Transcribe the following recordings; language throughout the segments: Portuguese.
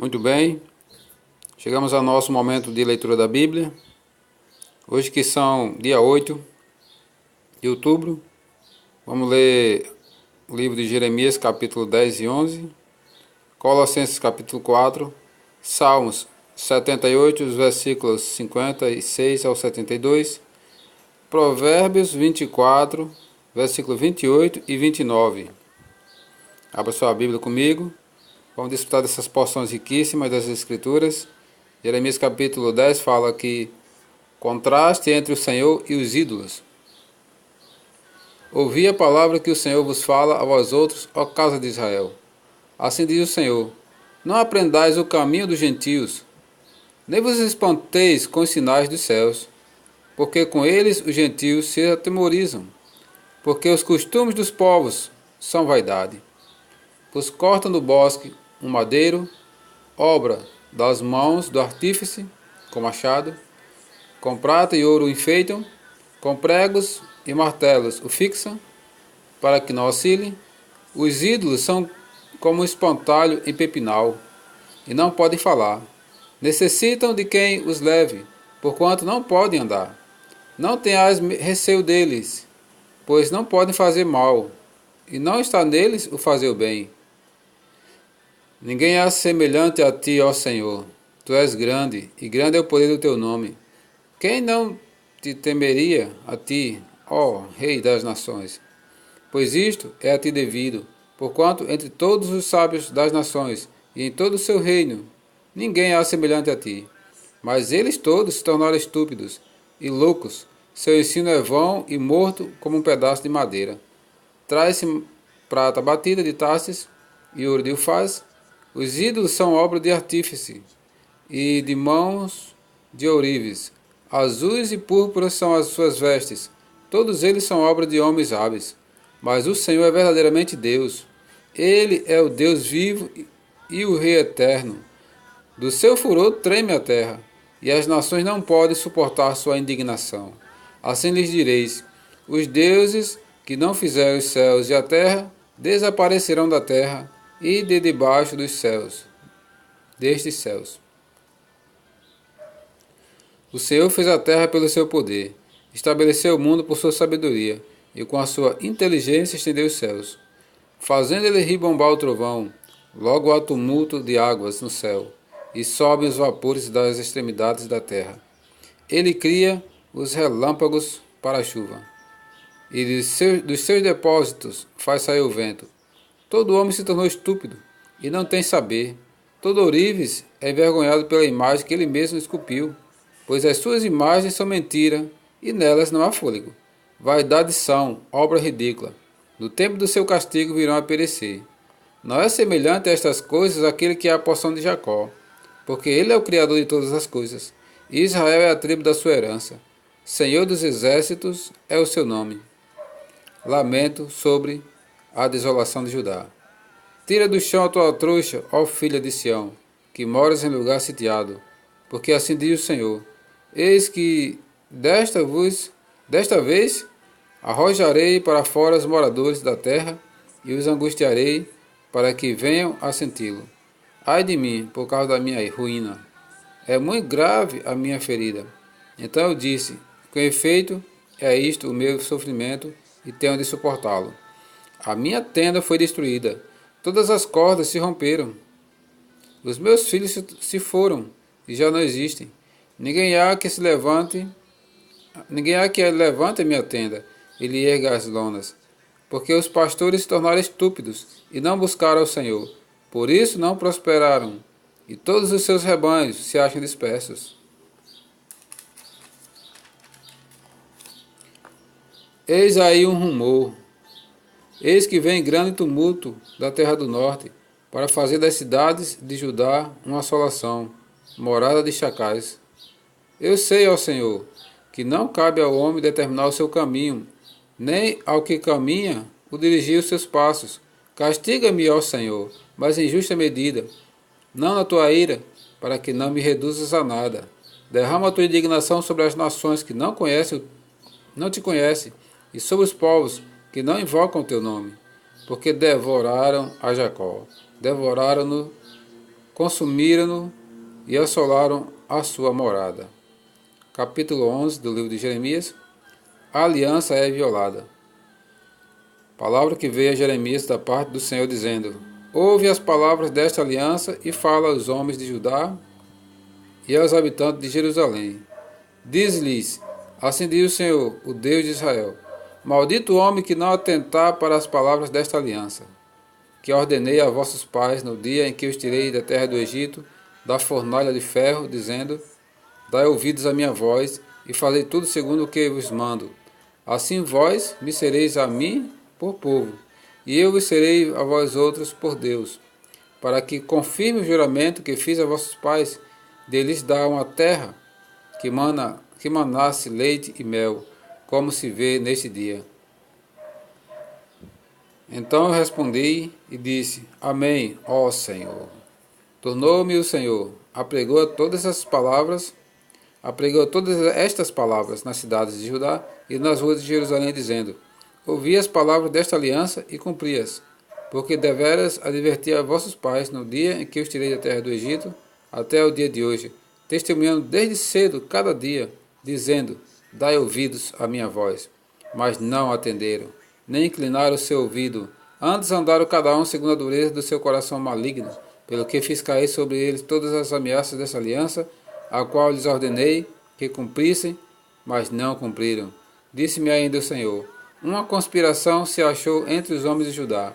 Muito bem, chegamos ao nosso momento de leitura da Bíblia. Hoje que são dia 8 de outubro, vamos ler o livro de Jeremias, capítulo 10 e 11, Colossenses, capítulo 4, Salmos 78, os versículos 56 ao 72, Provérbios 24, versículo 28 e 29. Abra sua Bíblia comigo. Vamos desfrutar dessas porções riquíssimas das Escrituras. Jeremias capítulo 10 fala que contraste entre o Senhor e os ídolos. Ouvi a palavra que o Senhor vos fala a vós outros, ó casa de Israel. Assim diz o Senhor: não aprendais o caminho dos gentios, nem vos espanteis com os sinais dos céus, porque com eles os gentios se atemorizam, porque os costumes dos povos são vaidade. Pois cortam do bosque um madeiro, obra das mãos do artífice, com machado, com prata e ouro o enfeitam, com pregos e martelos o fixam, para que não oscile. Os ídolos são como um espantalho em pepinal, e não podem falar. Necessitam de quem os leve, porquanto não podem andar. Não tenhais receio deles, pois não podem fazer mal, e não está neles o fazer o bem. Ninguém é semelhante a ti, ó Senhor. Tu és grande, e grande é o poder do teu nome. Quem não te temeria a ti, ó Rei das nações? Pois isto é a ti devido, porquanto entre todos os sábios das nações e em todo o seu reino, ninguém há semelhante a ti. Mas eles todos se tornaram estúpidos e loucos. Seu ensino é vão e morto como um pedaço de madeira. Traz-se prata batida de Tarsis e ouro de Ufaz. Os ídolos são obra de artífice e de mãos de ourives. Azuis e púrpuras são as suas vestes. Todos eles são obra de homens hábeis. Mas o Senhor é verdadeiramente Deus. Ele é o Deus vivo e o Rei eterno. Do seu furor treme a terra, e as nações não podem suportar sua indignação. Assim lhes direis: os deuses que não fizeram os céus e a terra desaparecerão da terra e de debaixo dos céus, destes céus. O Senhor fez a terra pelo seu poder, estabeleceu o mundo por sua sabedoria, e com a sua inteligência estendeu os céus. Fazendo ele ribombar o trovão, logo há tumulto de águas no céu, e sobem os vapores das extremidades da terra. Ele cria os relâmpagos para a chuva, e dos seus depósitos faz sair o vento. Todo homem se tornou estúpido, e não tem saber. Todo ourives é envergonhado pela imagem que ele mesmo esculpiu, pois as suas imagens são mentira, e nelas não há fôlego. Vaidade são, obra ridícula. No tempo do seu castigo virão a perecer. Não é semelhante a estas coisas aquele que é a porção de Jacó, porque ele é o Criador de todas as coisas, e Israel é a tribo da sua herança. Senhor dos exércitos é o seu nome. Lamento sobre a desolação de Judá. Tira do chão a tua trouxa, ó filha de Sião, que moras em lugar sitiado, porque assim diz o Senhor: eis que desta vez arrojarei para fora os moradores da terra e os angustiarei para que venham a senti-lo. Ai de mim, por causa da minha ruína. É muito grave a minha ferida. Então eu disse: com efeito, é isto o meu sofrimento e tenho de suportá-lo. A minha tenda foi destruída, todas as cordas se romperam. Os meus filhos se foram e já não existem. Ninguém há que levante a minha tenda e lhe erga as lonas, porque os pastores se tornaram estúpidos e não buscaram ao Senhor. Por isso não prosperaram, e todos os seus rebanhos se acham dispersos. Eis aí um rumor. Eis que vem grande tumulto da terra do norte, para fazer das cidades de Judá uma assolação, morada de chacais. Eu sei, ó Senhor, que não cabe ao homem determinar o seu caminho, nem ao que caminha o dirigir os seus passos. Castiga-me, ó Senhor, mas em justa medida, não na tua ira, para que não me reduzas a nada. Derrama a tua indignação sobre as nações que não te conhecem, e sobre os povos que não invocam o teu nome, porque devoraram a Jacó, devoraram-no consumiram-no e assolaram a sua morada. Capítulo 11 do livro de Jeremias. A aliança é violada. Palavra que veio a Jeremias da parte do Senhor, dizendo: Ouve as palavras desta aliança e fala aos homens de Judá e aos habitantes de Jerusalém. Diz-lhes: Assim diz o Senhor, o Deus de Israel: Maldito o homem que não atentar para as palavras desta aliança, que ordenei a vossos pais no dia em que os tirei da terra do Egito, da fornalha de ferro, dizendo: Dai ouvidos à minha voz e fazei tudo segundo o que vos mando. Assim vós me sereis a mim por povo, e eu vos serei a vós outros por Deus, para que confirme o juramento que fiz a vossos pais, de lhes dar uma terra que manasse leite e mel, como se vê neste dia. Então eu respondi e disse: Amém, ó Senhor. Tornou-me o Senhor, apregou todas estas palavras nas cidades de Judá e nas ruas de Jerusalém, dizendo: Ouvi as palavras desta aliança e cumpri-as, porque deveras adverti a vossos pais no dia em que os tirei da terra do Egito, até o dia de hoje, testemunhando desde cedo cada dia, dizendo: Dai ouvidos à minha voz. Mas não atenderam, nem inclinaram o seu ouvido, antes andaram cada um segundo a dureza do seu coração maligno, pelo que fiz cair sobre eles todas as ameaças dessa aliança, a qual lhes ordenei que cumprissem, mas não cumpriram. Disse-me ainda o Senhor: Uma conspiração se achou entre os homens de Judá,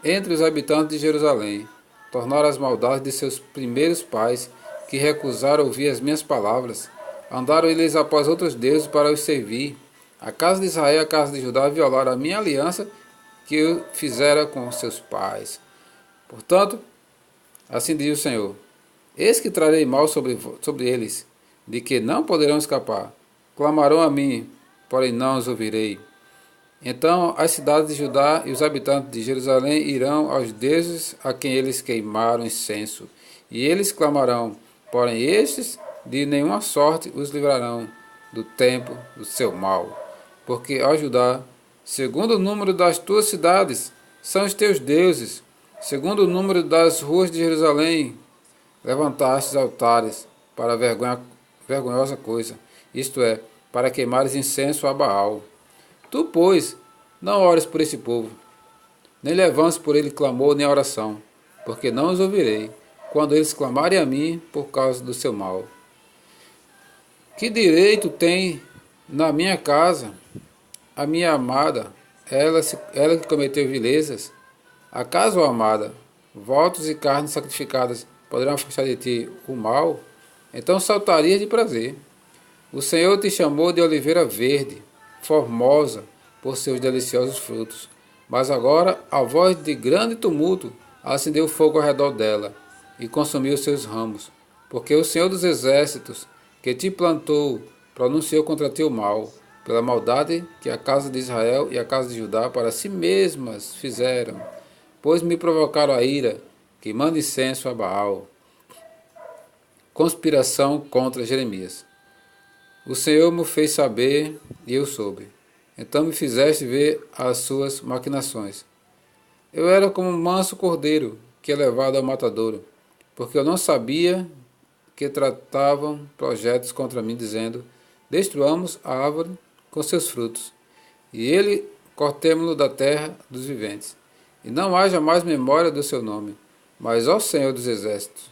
entre os habitantes de Jerusalém. Tornaram as maldades de seus primeiros pais, que recusaram ouvir as minhas palavras. Andaram eles após outros deuses para os servir. A casa de Israel e a casa de Judá violaram a minha aliança que eu fizera com seus pais. Portanto, assim diz o Senhor: Eis que trarei mal sobre eles, de que não poderão escapar. Clamarão a mim, porém não os ouvirei. Então as cidades de Judá e os habitantes de Jerusalém irão aos deuses a quem eles queimaram incenso, e eles clamarão, porém estes de nenhuma sorte os livrarão do tempo do seu mal. Porque, ó Judá, segundo o número das tuas cidades, são os teus deuses, segundo o número das ruas de Jerusalém, levantastes altares para vergonhosa coisa, isto é, para queimares incenso a Baal. Tu, pois, não ores por esse povo, nem levantes por ele clamor nem oração, porque não os ouvirei, quando eles clamarem a mim por causa do seu mal. Que direito tem na minha casa a minha amada, ela que cometeu vilezas? Acaso, ó amada, votos e carnes sacrificadas poderão afastar de ti o mal? Então saltarias de prazer. O Senhor te chamou de oliveira verde, formosa por seus deliciosos frutos. Mas agora a voz de grande tumulto acendeu fogo ao redor dela e consumiu seus ramos, porque o Senhor dos exércitos, que te plantou, pronunciou contra ti o mal, pela maldade que a casa de Israel e a casa de Judá para si mesmas fizeram, pois me provocaram a ira, queimando incenso a Baal. Conspiração contra Jeremias. O Senhor me fez saber e eu soube. Então me fizeste ver as suas maquinações. Eu era como um manso cordeiro que é levado ao matadouro, porque eu não sabia que tratavam projetos contra mim, dizendo: Destruamos a árvore com seus frutos, e ele cortemo-lo da terra dos viventes, e não haja mais memória do seu nome. Mas, ó Senhor dos exércitos,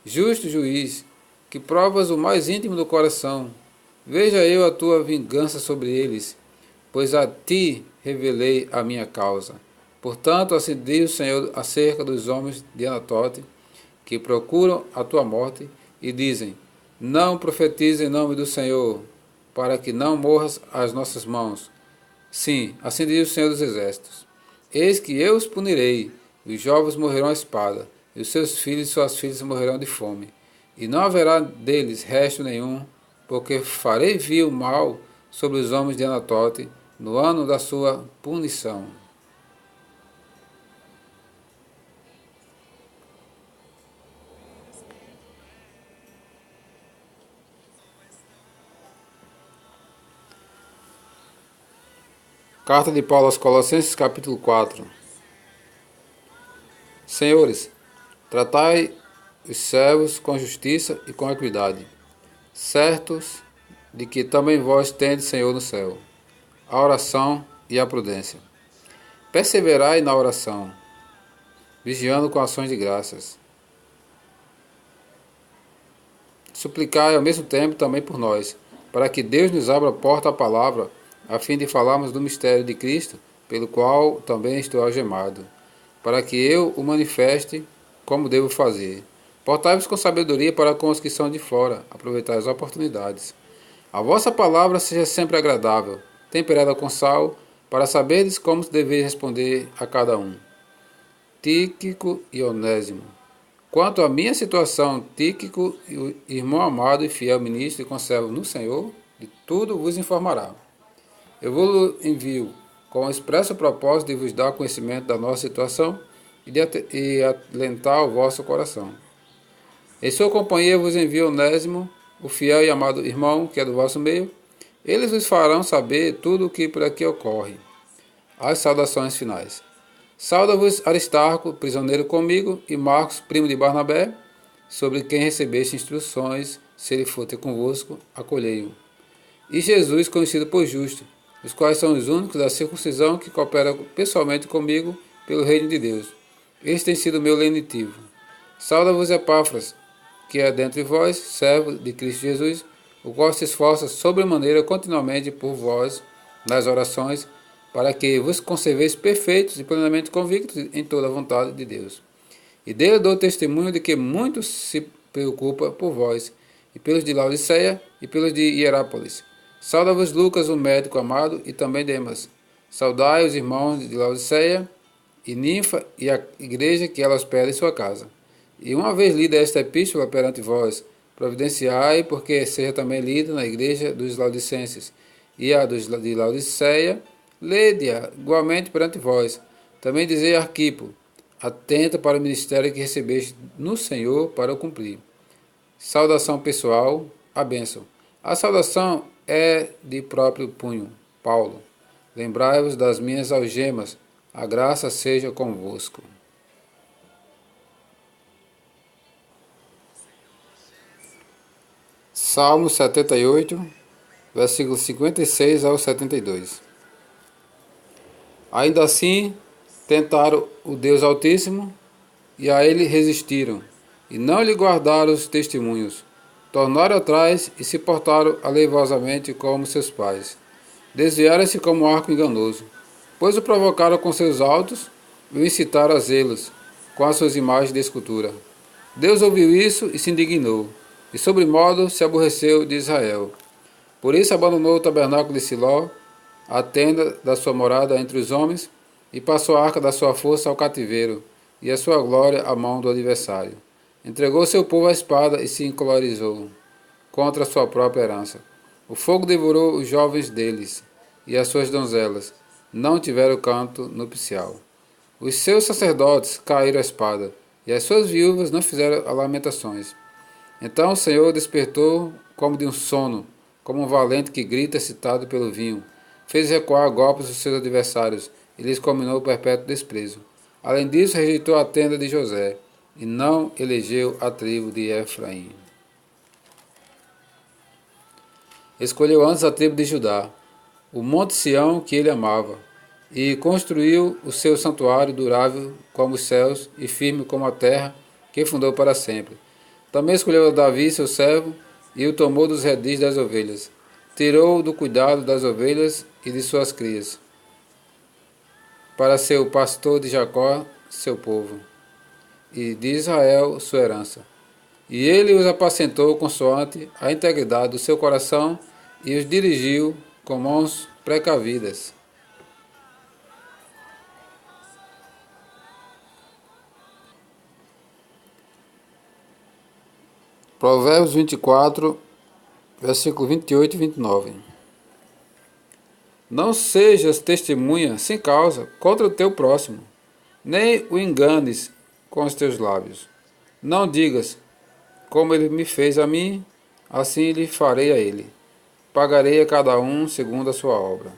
justo juiz, que provas o mais íntimo do coração, veja eu a tua vingança sobre eles, pois a ti revelei a minha causa. Portanto, assim diz o Senhor acerca dos homens de Anatote, que procuram a tua morte, e dizem: Não profetize em nome do Senhor, para que não morras às nossas mãos. Sim, assim diz o Senhor dos exércitos: Eis que eu os punirei, os jovens morrerão à espada, e os seus filhos e suas filhas morrerão de fome. E não haverá deles resto nenhum, porque farei vir o mal sobre os homens de Anatote no ano da sua punição. Carta de Paulo aos Colossenses, capítulo 4. Senhores, tratai os servos com justiça e com equidade, certos de que também vós tendes Senhor no céu, a oração e a prudência. Perseverai na oração, vigiando com ações de graças. Suplicai ao mesmo tempo também por nós, para que Deus nos abra a porta à palavra, a fim de falarmos do mistério de Cristo, pelo qual também estou algemado, para que eu o manifeste como devo fazer. Portai-vos com sabedoria para com os que são de fora, aproveitai as oportunidades. A vossa palavra seja sempre agradável, temperada com sal, para saberdes como deveis responder a cada um. Tíquico e Onésimo. Quanto à minha situação, Tíquico, irmão amado e fiel ministro e conservo no Senhor, de tudo vos informará. Eu vos envio com o expresso propósito de vos dar conhecimento da nossa situação e alentar o vosso coração. Em sua companhia vos envio Onésimo, o fiel e amado irmão que é do vosso meio. Eles vos farão saber tudo o que por aqui ocorre. As saudações finais. Sauda-vos Aristarco, prisioneiro comigo, e Marcos, primo de Barnabé, sobre quem recebeste instruções, se ele for ter convosco, acolhei-o. E Jesus, conhecido por justo, os quais são os únicos da circuncisão que cooperam pessoalmente comigo pelo reino de Deus. Este tem sido meu lenitivo. Sauda-vos Epáfras, que é dentre vós, servo de Cristo Jesus, o qual se esforça sobremaneira continuamente por vós nas orações, para que vos conserveis perfeitos e plenamente convictos em toda a vontade de Deus. E dele dou testemunho de que muito se preocupa por vós, e pelos de Laodiceia, e pelos de Hierápolis. Sauda-vos Lucas, o médico amado, e também Demas. Saudai os irmãos de Laodiceia, e Ninfa, e a igreja que ela hospeda em sua casa. E uma vez lida esta epístola perante vós, providenciai, porque seja também lida na igreja dos Laodicenses, e a dos de Laodiceia, lede-a igualmente perante vós. Também dizei a Arquipo, atenta para o ministério que recebeste no Senhor para o cumprir. Saudação pessoal, a bênção. A saudação é de próprio punho, Paulo. Lembrai-vos das minhas algemas, a graça seja convosco. Salmo 78, versículos 56 ao 72. Ainda assim, tentaram o Deus Altíssimo, e a ele resistiram, e não lhe guardaram os testemunhos. Tornaram atrás e se portaram aleivosamente como seus pais. Desviaram-se como arco enganoso, pois o provocaram com seus altos e o incitaram a zelos, com as suas imagens de escultura. Deus ouviu isso e se indignou, e sobremodo se aborreceu de Israel. Por isso abandonou o tabernáculo de Siló, a tenda da sua morada entre os homens, e passou a arca da sua força ao cativeiro, e a sua glória à mão do adversário. Entregou seu povo à espada e se encolorizou contra a sua própria herança. O fogo devorou os jovens deles, e as suas donzelas não tiveram canto nupcial. Os seus sacerdotes caíram à espada, e as suas viúvas não fizeram lamentações. Então o Senhor despertou como de um sono, como um valente que grita excitado pelo vinho. Fez recuar a golpes os seus adversários, e lhes combinou o perpétuo desprezo. Além disso, rejeitou a tenda de José, e não elegeu a tribo de Efraim. Escolheu antes a tribo de Judá, o monte Sião que ele amava, e construiu o seu santuário durável como os céus e firme como a terra que fundou para sempre. Também escolheu Davi, seu servo, e o tomou dos redis das ovelhas. Tirou-o do cuidado das ovelhas e de suas crias, para ser o pastor de Jacó, seu povo, e de Israel, sua herança. E ele os apacentou consoante a integridade do seu coração e os dirigiu com mãos precavidas. Provérbios 24, versículo 28 e 29. Não sejas testemunha sem causa contra o teu próximo, nem o enganes com os teus lábios. Não digas, como ele me fez a mim, assim lhe farei a ele. Pagarei a cada um segundo a sua obra.